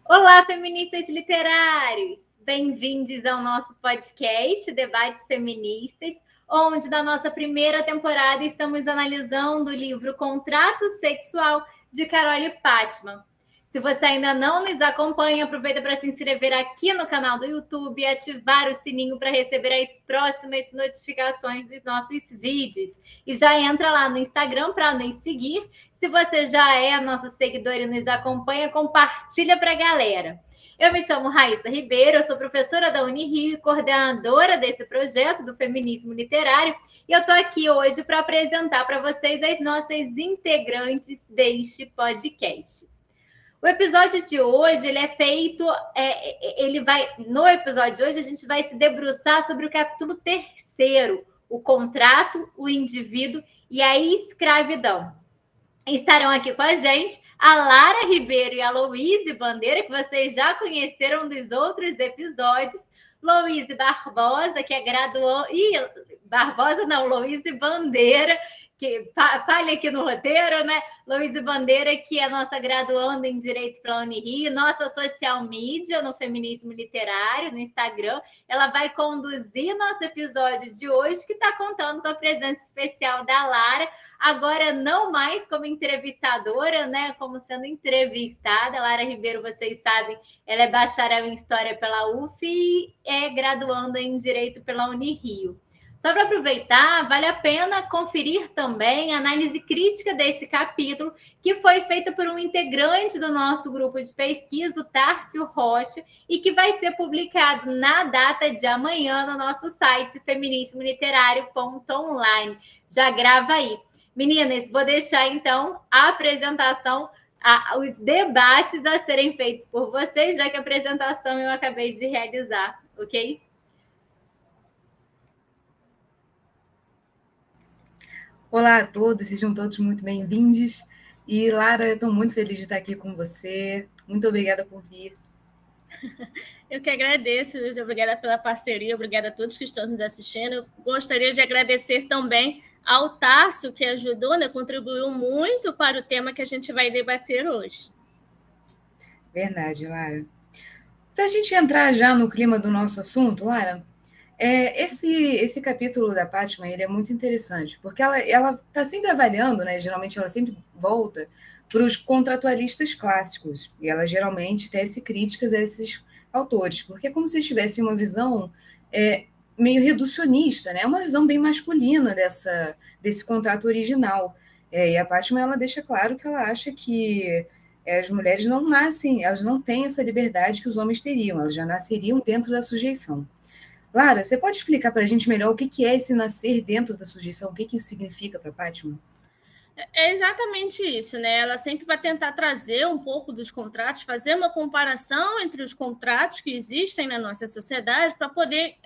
Olá, feministas literários! Bem-vindos ao nosso podcast Debates Feministas, onde na nossa primeira temporada estamos analisando o livro Contrato Sexual, de Carole Pattman. Se você ainda não nos acompanha, aproveita para se inscrever aqui no canal do YouTube e ativar o sininho para receber as próximas notificações dos nossos vídeos. E já entra lá no Instagram para nos seguir. Se você já é nosso seguidor e nos acompanha, compartilha para a galera. Eu me chamo Raíssa Ribeiro, eu sou professora da Unirio e coordenadora desse projeto do feminismo literário. E eu estou aqui hoje para apresentar para vocês as nossas integrantes deste podcast. O episódio de hoje, ele é feito, no episódio de hoje a gente vai se debruçar sobre o capítulo 3º, o contrato, o indivíduo e a escravidão. Estarão aqui com a gente a Lara Ribeiro e a Louise Bandeira, que vocês já conheceram dos outros episódios. Louise Barbosa, que é graduanda... Louise Bandeira, que falha aqui no roteiro, né? Louise Bandeira, que é nossa graduanda em Direito pela Unirio, nossa social media no feminismo literário, no Instagram. Ela vai conduzir nosso episódio de hoje, que está contando com a presença especial da Lara, agora não mais como entrevistadora, né? Como sendo entrevistada. Lara Ribeiro, vocês sabem, ela é bacharel em História pela UF e é graduanda em Direito pela Unirio. Só para aproveitar, vale a pena conferir também a análise crítica desse capítulo, que foi feita por um integrante do nosso grupo de pesquisa, o Tárcio Rocha, e que vai ser publicado na data de amanhã no nosso site feminismoliterário.online. Já grava aí. Meninas, vou deixar então a apresentação, os debates a serem feitos por vocês, já que a apresentação eu acabei de realizar, ok? Olá a todos, sejam todos muito bem-vindos. E, Lara, eu estou muito feliz de estar aqui com você. Muito obrigada por vir. Eu que agradeço, Luiz. Obrigada pela parceria, obrigada a todos que estão nos assistindo. Eu gostaria de agradecer também ao Tássio, que ajudou, né, contribuiu muito para o tema que a gente vai debater hoje. Verdade, Lara. Para a gente entrar já no clima do nosso assunto, Lara, esse capítulo da Pattman, ele é muito interessante, porque ela está sempre avaliando, né? Geralmente ela sempre volta para os contratualistas clássicos, e ela geralmente tece críticas a esses autores, porque é como se eles tivessem uma visão meio reducionista, né? Uma visão bem masculina desse contrato original. E a Pattman, ela deixa claro que ela acha que as mulheres não nascem, elas não têm essa liberdade que os homens teriam, elas já nasceriam dentro da sujeição. Lara, você pode explicar para a gente melhor o que é esse nascer dentro da sujeição? O que isso significa para a Pattman? É exatamente isso, né? Ela sempre vai tentar trazer um pouco dos contratos, fazer uma comparação entre os contratos que existem na nossa sociedade para poder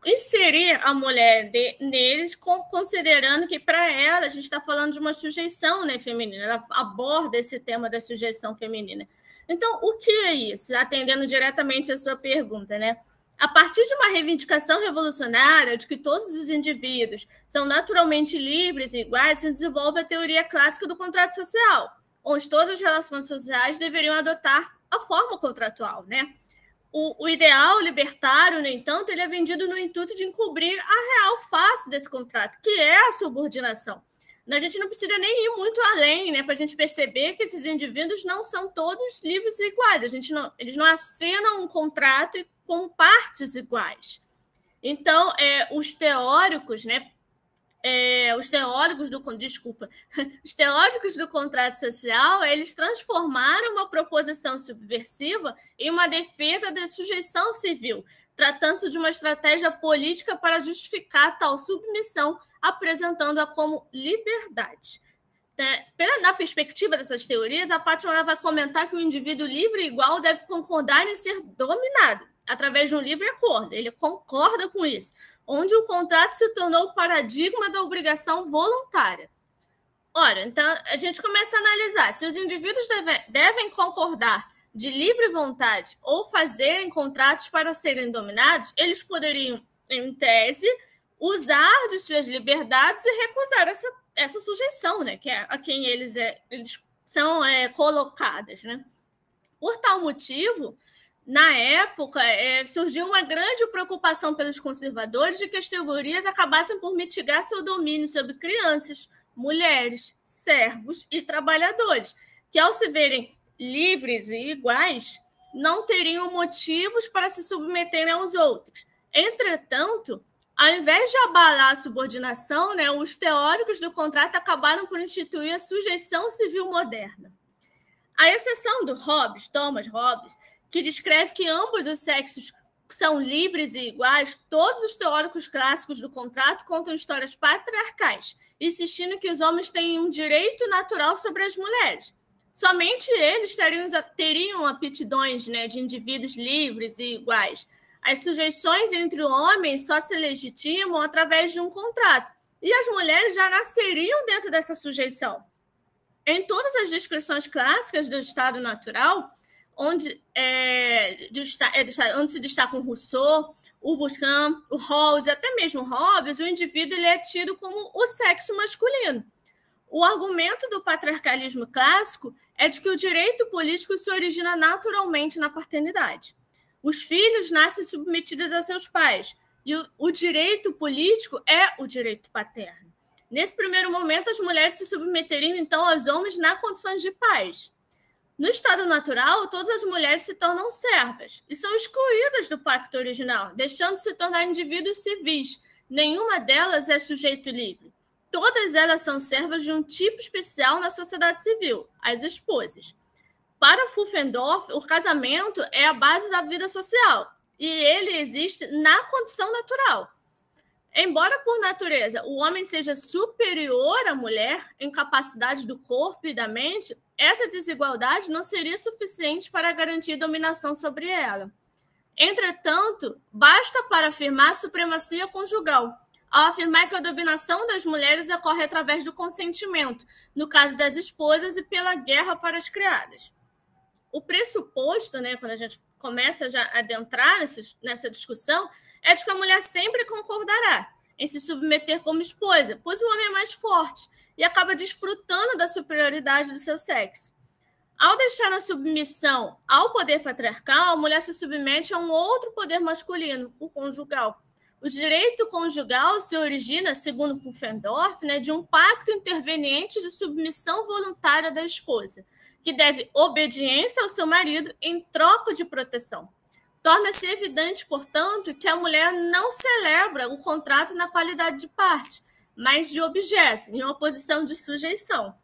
inserir a mulher neles, considerando que, para ela, a gente está falando de uma sujeição, né, feminina. Ela aborda esse tema da sujeição feminina. Então, o que é isso? Atendendo diretamente a sua pergunta, né? A partir de uma reivindicação revolucionária de que todos os indivíduos são naturalmente livres e iguais, se desenvolve a teoria clássica do contrato social, onde todas as relações sociais deveriam adotar a forma contratual, né? O ideal libertário, no entanto, ele é vendido no intuito de encobrir a real face desse contrato, que é a subordinação. A gente não precisa nem ir muito além, né, para a gente perceber que esses indivíduos não são todos livres e iguais. Eles não assinam um contrato com partes iguais. Então, os teóricos, né, os teóricos do contrato social, eles transformaram uma proposição subversiva em uma defesa da sujeição civil, tratando-se de uma estratégia política para justificar tal submissão, apresentando-a como liberdade. Na perspectiva dessas teorias, a Pattman vai comentar que o indivíduo livre e igual deve concordar em ser dominado através de um livre acordo. Ele concorda com isso, onde o contrato se tornou o paradigma da obrigação voluntária. Ora, então, a gente começa a analisar se os indivíduos devem concordar de livre vontade ou fazerem contratos para serem dominados, eles poderiam, em tese, usar de suas liberdades e recusar essa sujeição, né, que é a quem eles são colocadas, né? Por tal motivo, na época, surgiu uma grande preocupação pelos conservadores de que as teorias acabassem por mitigar seu domínio sobre crianças, mulheres, servos e trabalhadores, que, ao se verem livres e iguais, não teriam motivos para se submeterem aos outros. Entretanto, ao invés de abalar a subordinação, os teóricos do contrato acabaram por instituir a sujeição civil moderna. A exceção do Thomas Hobbes, que descreve que ambos os sexos são livres e iguais, todos os teóricos clássicos do contrato contam histórias patriarcais, insistindo que os homens têm um direito natural sobre as mulheres. Somente eles teriam aptidões de indivíduos livres e iguais. As sujeições entre homens só se legitimam através de um contrato, e as mulheres já nasceriam dentro dessa sujeição. Em todas as descrições clássicas do Estado natural, onde se destacam Rousseau, o Bacon, o Rawls e até mesmo Hobbes, o indivíduo ele é tido como o sexo masculino. O argumento do patriarcalismo clássico é de que o direito político se origina naturalmente na paternidade. Os filhos nascem submetidos a seus pais, e o direito político é o direito paterno. Nesse primeiro momento, as mulheres se submeteriam, então, aos homens na condições de pais. No estado natural, todas as mulheres se tornam servas e são excluídas do pacto original, deixando de se tornar indivíduos civis. Nenhuma delas é sujeito livre. Todas elas são servas de um tipo especial na sociedade civil, as esposas. Para Pufendorf, o casamento é a base da vida social e ele existe na condição natural. Embora, por natureza, o homem seja superior à mulher em capacidade do corpo e da mente, essa desigualdade não seria suficiente para garantir dominação sobre ela. Entretanto, basta para afirmar a supremacia conjugal, ao afirmar que a dominação das mulheres ocorre através do consentimento, no caso das esposas, e pela guerra para as criadas. O pressuposto, quando a gente começa já a adentrar nessa discussão, é de que a mulher sempre concordará em se submeter como esposa, pois o homem é mais forte e acaba desfrutando da superioridade do seu sexo. Ao deixar a submissão ao poder patriarcal, a mulher se submete a um outro poder masculino, o conjugal. O direito conjugal se origina, segundo Pufendorf, de um pacto interveniente de submissão voluntária da esposa, que deve obediência ao seu marido em troca de proteção. Torna-se evidente, portanto, que a mulher não celebra o contrato na qualidade de parte, mas de objeto, em uma posição de sujeição.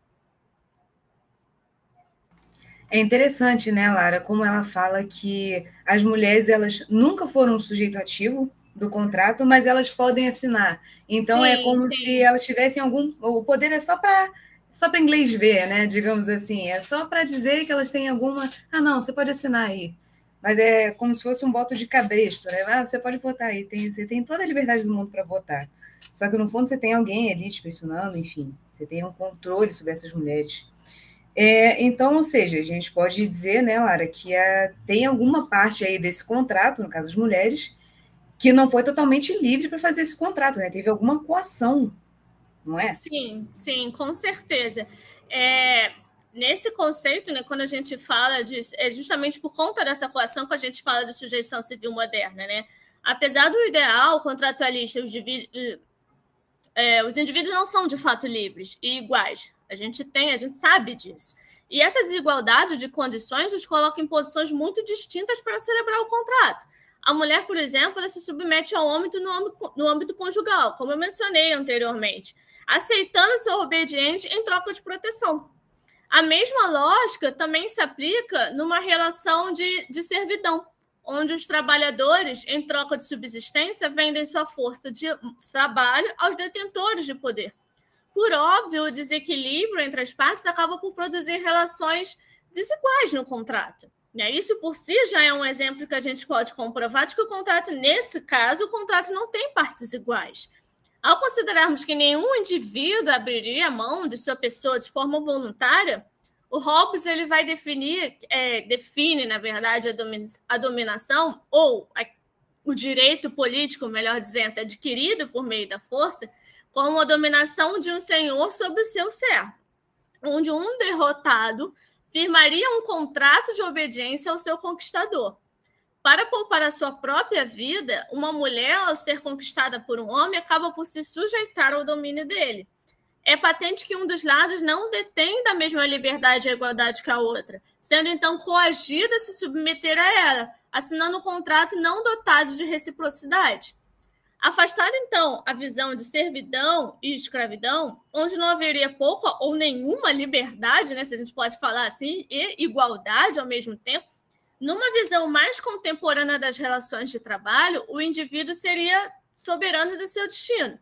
É interessante, Lara, como ela fala que as mulheres elas nunca foram um sujeito ativo do contrato, mas elas podem assinar. Então, sim, é como se elas tivessem algum... O poder é só para inglês ver, digamos assim. É só para dizer que elas têm alguma... Ah, não, você pode assinar aí. Mas é como se fosse um voto de cabresto, Ah, você pode votar aí. Você tem toda a liberdade do mundo para votar. Só que, no fundo, você tem alguém ali te pressionando, enfim. Você tem um controle sobre essas mulheres. Então, ou seja, a gente pode dizer, Lara, que tem alguma parte aí desse contrato, no caso das mulheres, que não foi totalmente livre para fazer esse contrato, Teve alguma coação, não é? Sim, com certeza. Nesse conceito, quando a gente fala disso, é justamente por conta dessa coação que a gente fala de sujeição civil moderna, Apesar do ideal contratualista, os indivíduos não são de fato livres e iguais. A gente sabe disso. E essa desigualdade de condições os coloca em posições muito distintas para celebrar o contrato. A mulher, por exemplo, ela se submete ao homem no âmbito conjugal, como eu mencionei anteriormente, aceitando ser obediente em troca de proteção. A mesma lógica também se aplica numa relação de servidão, onde os trabalhadores, em troca de subsistência, vendem sua força de trabalho aos detentores de poder. Por óbvio, o desequilíbrio entre as partes acaba por produzir relações desiguais no contrato. Isso por si já é um exemplo que a gente pode comprovar de que o contrato, nesse caso, o contrato não tem partes iguais. Ao considerarmos que nenhum indivíduo abriria a mão de sua pessoa de forma voluntária, o Hobbes ele vai define, na verdade, a dominação, ou o direito político, melhor dizendo, adquirido por meio da força, como a dominação de um senhor sobre o seu servo, onde um derrotado firmaria um contrato de obediência ao seu conquistador. Para poupar a sua própria vida, uma mulher, ao ser conquistada por um homem, acaba por se sujeitar ao domínio dele. É patente que um dos lados não detém da mesma liberdade e igualdade que a outra, sendo então coagida a se submeter a ela, assinando um contrato não dotado de reciprocidade. Afastada, então, a visão de servidão e escravidão, onde não haveria pouca ou nenhuma liberdade, né, se a gente pode falar assim, e igualdade ao mesmo tempo, numa visão mais contemporânea das relações de trabalho, o indivíduo seria soberano de seu destino,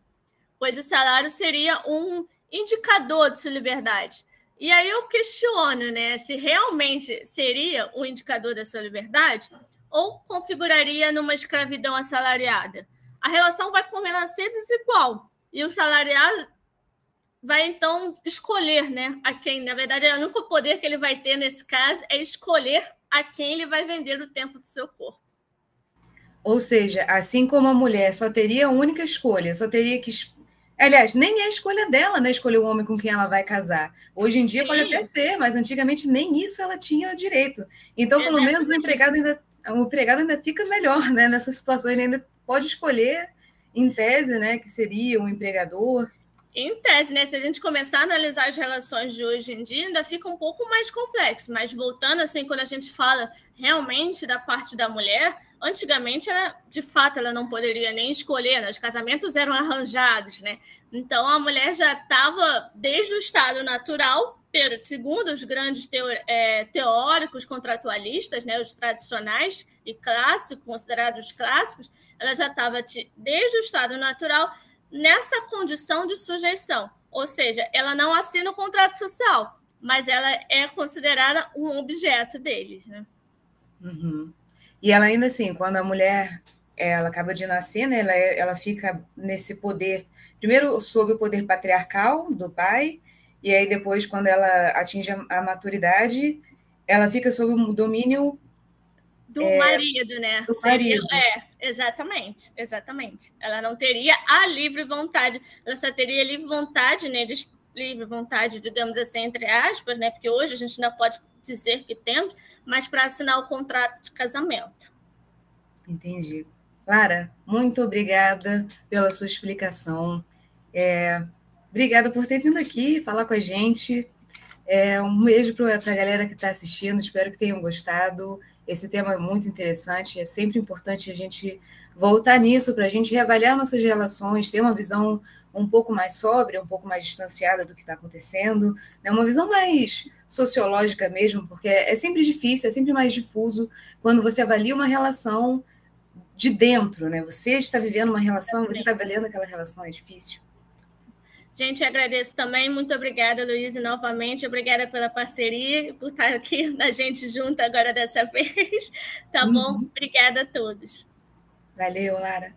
pois o salário seria um indicador de sua liberdade. E aí eu questiono, né, se realmente seria um indicador da sua liberdade ou configuraria numa escravidão assalariada. A relação vai começar a ser desigual e o salariado vai, então, escolher, né, a quem, na verdade, o único poder que ele vai ter nesse caso é escolher a quem ele vai vender o tempo do seu corpo. Ou seja, assim como a mulher só teria a única escolha, só teria que... Aliás, nem é a escolha dela, né, escolher o homem com quem ela vai casar. Hoje em dia pode até ser, mas antigamente nem isso ela tinha direito. Então, pelo menos o empregado ainda fica melhor, né, nessa situação. Ele ainda pode escolher, em tese, né, que seria um empregador. Em tese, né? Se a gente começar a analisar as relações de hoje em dia, ainda fica um pouco mais complexo. Mas voltando, assim, quando a gente fala realmente da parte da mulher, antigamente, de fato, ela não poderia nem escolher, né? Os casamentos eram arranjados, né? Então, a mulher já estava desde o estado natural, segundo os grandes teóricos contratualistas, né? Os tradicionais e clássicos, considerados clássicos, ela já estava desde o estado natural nessa condição de sujeição, ou seja, ela não assina o contrato social, mas ela é considerada um objeto deles, né? Uhum. E ela ainda assim, quando a mulher ela acaba de nascer, né, ela fica nesse poder, primeiro sob o poder patriarcal do pai, e aí depois, quando ela atinge a maturidade, ela fica sob o domínio do marido, né? Do marido. Exatamente. Ela não teria a livre vontade, ela só teria livre vontade, né? Livre vontade, digamos assim, entre aspas, né? Porque hoje a gente não pode dizer que temos, mas para assinar o contrato de casamento. Entendi. Lara, muito obrigada pela sua explicação. Obrigada por ter vindo aqui falar com a gente. Um beijo para a galera que está assistindo, espero que tenham gostado. Esse tema é muito interessante, é sempre importante a gente voltar nisso para a gente reavaliar nossas relações, ter uma visão um pouco mais sóbria, um pouco mais distanciada do que está acontecendo, né? Uma visão mais sociológica mesmo, porque é sempre difícil, é sempre mais difuso quando você avalia uma relação de dentro, né? Você está vivendo uma relação, você está avaliando aquela relação, é difícil. Gente, agradeço também. Muito obrigada, Luísa, novamente. Obrigada pela parceria e por estar aqui na gente junto agora dessa vez. Tá bom? Obrigada a todos. Valeu, Lara.